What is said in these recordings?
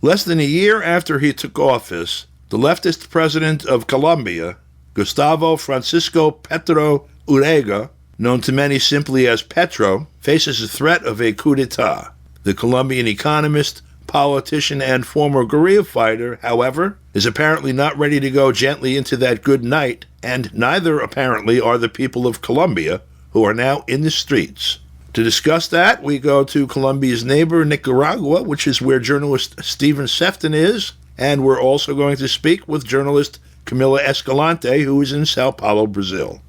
Less than a year after he took office, the leftist president of Colombia, Gustavo Francisco Petro Urrega, known to many simply as Petro, faces the threat of a coup d'etat. The Colombian economist, politician, and former guerrilla fighter, however, is apparently not ready to go gently into that good night, and neither apparently are the people of Colombia, who are now in the streets. To discuss that, we go to Colombia's neighbor, Nicaragua, which is where journalist Stephen Sefton is, and we're also going to speak with journalist Camila Escalante, who is in Sao Paulo, Brazil.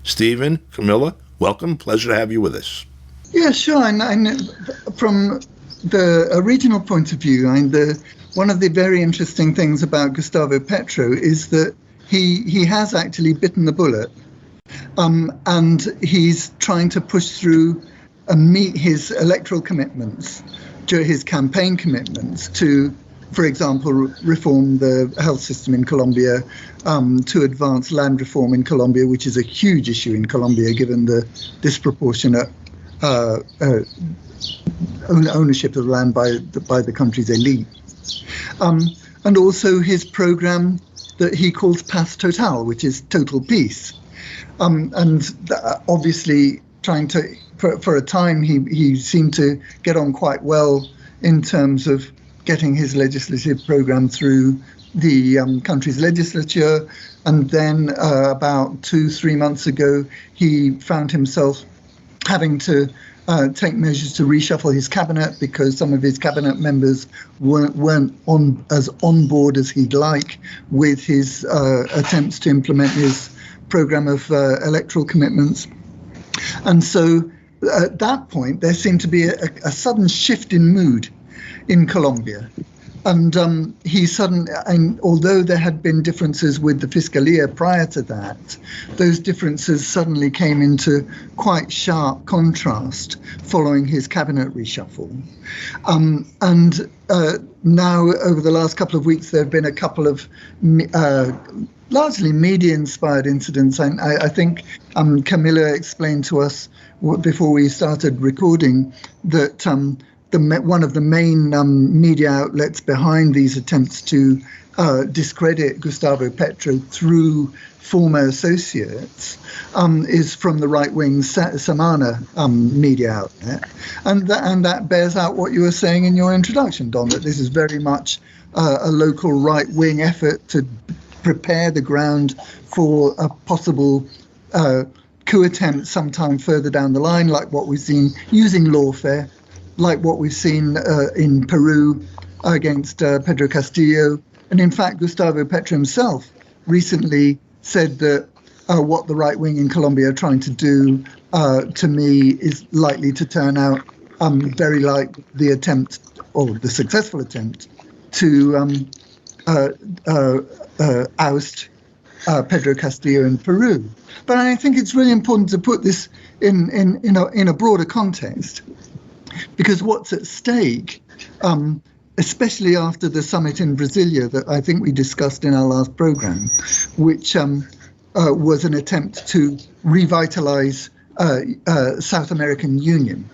Stephen, Camila, welcome. Pleasure to have you with us. Yeah, sure. And from the regional point of view, one of the very interesting things about Gustavo Petro is that he has actually bitten the bullet, and he's trying to push through and meet his electoral commitments, his campaign commitments to, for example, reform the health system in Colombia, to advance land reform in Colombia, which is a huge issue in Colombia given the disproportionate ownership of land by the country's elite, and also his program that he calls Paz Total, which is total peace, obviously trying to, for a time, he seemed to get on quite well in terms of getting his legislative program through the country's legislature, and then about 2-3 months ago, he found himself having to take measures to reshuffle his cabinet because some of his cabinet members weren't on board as he'd like with his attempts to implement his program of electoral commitments. And so at that point, there seemed to be a sudden shift in mood in Colombia. And and although there had been differences with the Fiscalia prior to that, those differences suddenly came into quite sharp contrast following his cabinet reshuffle. Now, over the last couple of weeks, there have been a couple of largely media-inspired incidents. And I think Camila explained to us before we started recording that one of the main media outlets behind these attempts to discredit Gustavo Petro through former associates is from the right-wing Semana media outlet. And that bears out what you were saying in your introduction, Don, that this is very much a local right-wing effort to prepare the ground for a possible coup attempt sometime further down the line, like what we've seen using lawfare, like what we've seen in Peru against Pedro Castillo. And in fact, Gustavo Petro himself recently said that what the right wing in Colombia are trying to do, to me, is likely to turn out very like the attempt, or the successful attempt, to oust Pedro Castillo in Peru. But I think it's really important to put this in a broader context, because what's at stake, especially after the summit in Brasilia that I think we discussed in our last program, which was an attempt to revitalize South American union,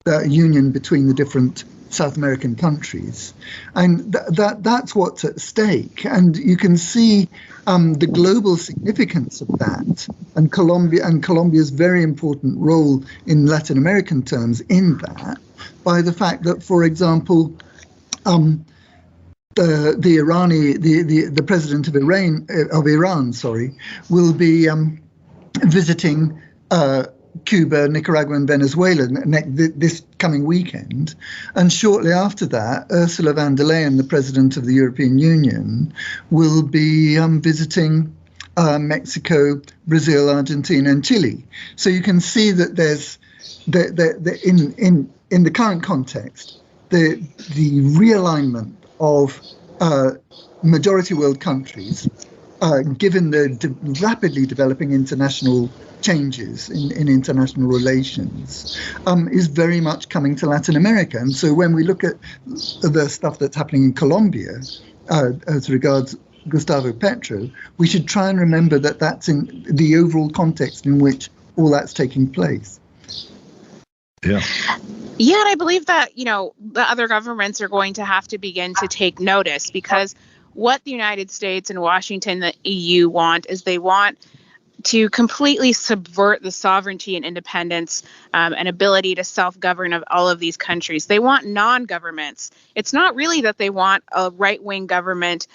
the union between the different South American countries. And that's what's at stake. And you can see the global significance of that, and Colombia's very important role in Latin American terms in that, by the fact that, for example, the president of Iran, will be visiting Cuba, Nicaragua, and Venezuela this coming weekend. And shortly after that, Ursula von der Leyen, the president of the European Union, will be visiting Mexico, Brazil, Argentina, and Chile. So you can see that there's in the current context, the realignment of majority world countries, given the rapidly developing international changes in international relations, is very much coming to Latin America. And so when we look at the stuff that's happening in Colombia as regards Gustavo Petro, we should try and remember that that's in the overall context in which all that's taking place. Yeah. Yeah, and I believe that, the other governments are going to have to begin to take notice, because what the United States and Washington, the EU want is they want to completely subvert the sovereignty and independence and ability to self-govern of all of these countries. They want non-governments. It's not really that they want a right-wing government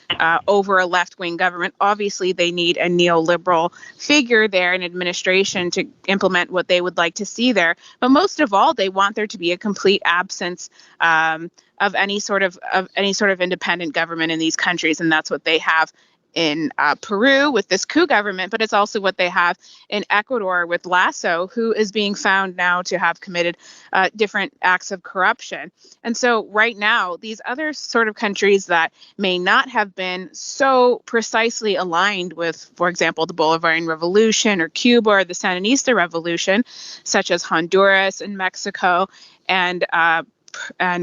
over a left-wing government. Obviously, they need a neoliberal figure there, an administration, to implement what they would like to see there. But most of all, they want there to be a complete absence of any sort of independent government in these countries, and that's what they have in Peru with this coup government, but it's also what they have in Ecuador with Lasso, who is being found now to have committed different acts of corruption. And so right now, these other sort of countries that may not have been so precisely aligned with, for example, the Bolivarian Revolution or Cuba or the Sandinista Revolution, such as Honduras and Mexico and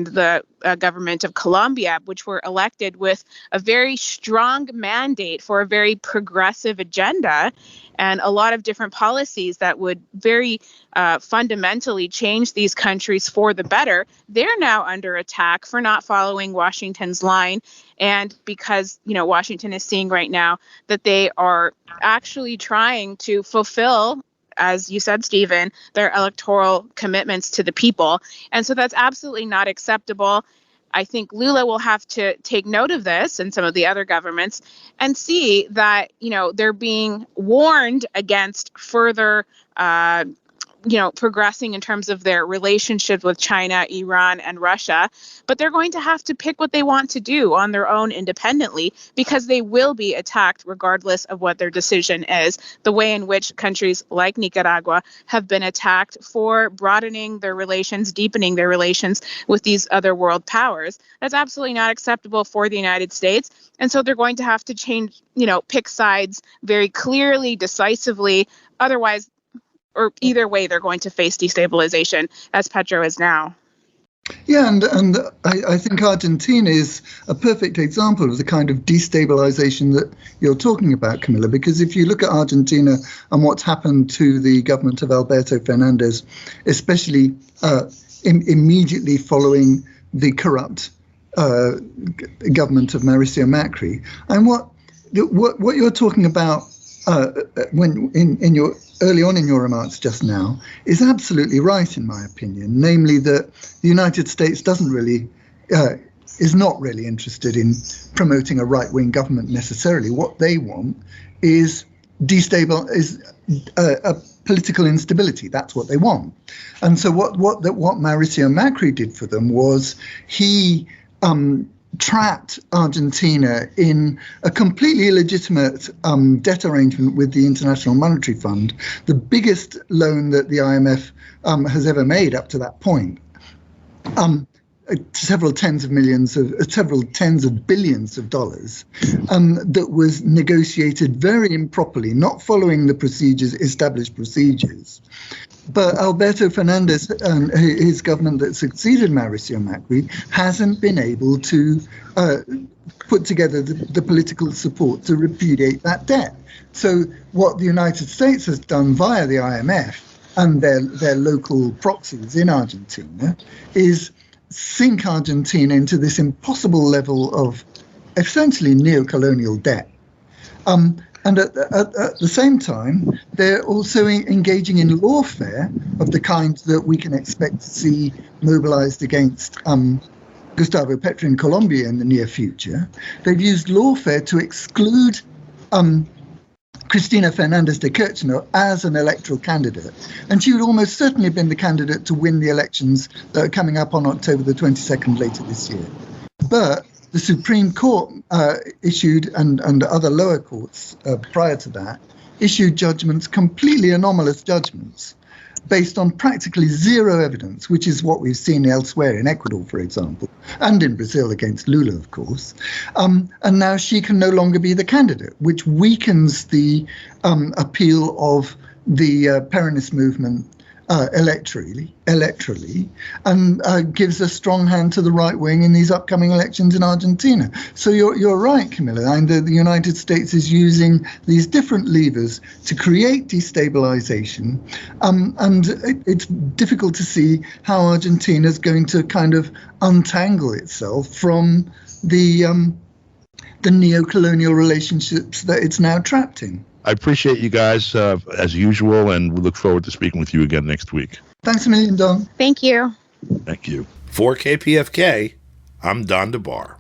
the government of Colombia, which were elected with a very strong mandate for a very progressive agenda and a lot of different policies that would very fundamentally change these countries for the better. They're now under attack for not following Washington's line. And because, Washington is seeing right now that they are actually trying to fulfill, as you said, Stephen, their electoral commitments to the people. And so that's absolutely not acceptable. I think Lula will have to take note of this and some of the other governments and see that, they're being warned against further progressing in terms of their relationships with China, Iran, and Russia. But they're going to have to pick what they want to do on their own independently, because they will be attacked regardless of what their decision is. The way in which countries like Nicaragua have been attacked for broadening their relations, deepening their relations with these other world powers. That's absolutely not acceptable for the United States. And so they're going to have to change, pick sides very clearly, decisively. Otherwise, or either way, they're going to face destabilization, as Petro is now. Yeah, and I think Argentina is a perfect example of the kind of destabilization that you're talking about, Camila, because if you look at Argentina and what's happened to the government of Alberto Fernandez, especially immediately following the corrupt government of Mauricio Macri, and what you're talking about when in your early on in your remarks just now is absolutely right, in my opinion, namely that the United States is not really interested in promoting a right-wing government necessarily. What they want is a political instability. That's what they want. And so what Mauricio Macri did for them was he trapped Argentina in a completely illegitimate debt arrangement with the International Monetary Fund, the biggest loan that the IMF has ever made up to that point. Several tens of billions of dollars that was negotiated very improperly, not following the established procedures. But Alberto Fernandez and his government that succeeded Mauricio Macri hasn't been able to put together the political support to repudiate that debt. So what the United States has done via the IMF and their local proxies in Argentina is sink Argentina into this impossible level of essentially neo-colonial debt. And at the same time, they're also engaging in lawfare of the kind that we can expect to see mobilized against Gustavo Petro in Colombia in the near future. They've used lawfare to exclude Cristina Fernández de Kirchner as an electoral candidate. And she would almost certainly have been the candidate to win the elections that are coming up on October the 22nd later this year. But the Supreme Court issued, and other lower courts prior to that, issued judgments, completely anomalous judgments, based on practically zero evidence, which is what we've seen elsewhere in Ecuador, for example, and in Brazil against Lula, of course. And now she can no longer be the candidate, which weakens the appeal of the Peronist movement electorally, and gives a strong hand to the right wing in these upcoming elections in Argentina. So you're right, Camilla. And the United States is using these different levers to create destabilization, and it's difficult to see how Argentina is going to kind of untangle itself from the neo-colonial relationships that it's now trapped in. I appreciate you guys as usual, and we look forward to speaking with you again next week. Thanks a million, Don. Thank you. Thank you. For KPFK, I'm Don DeBar.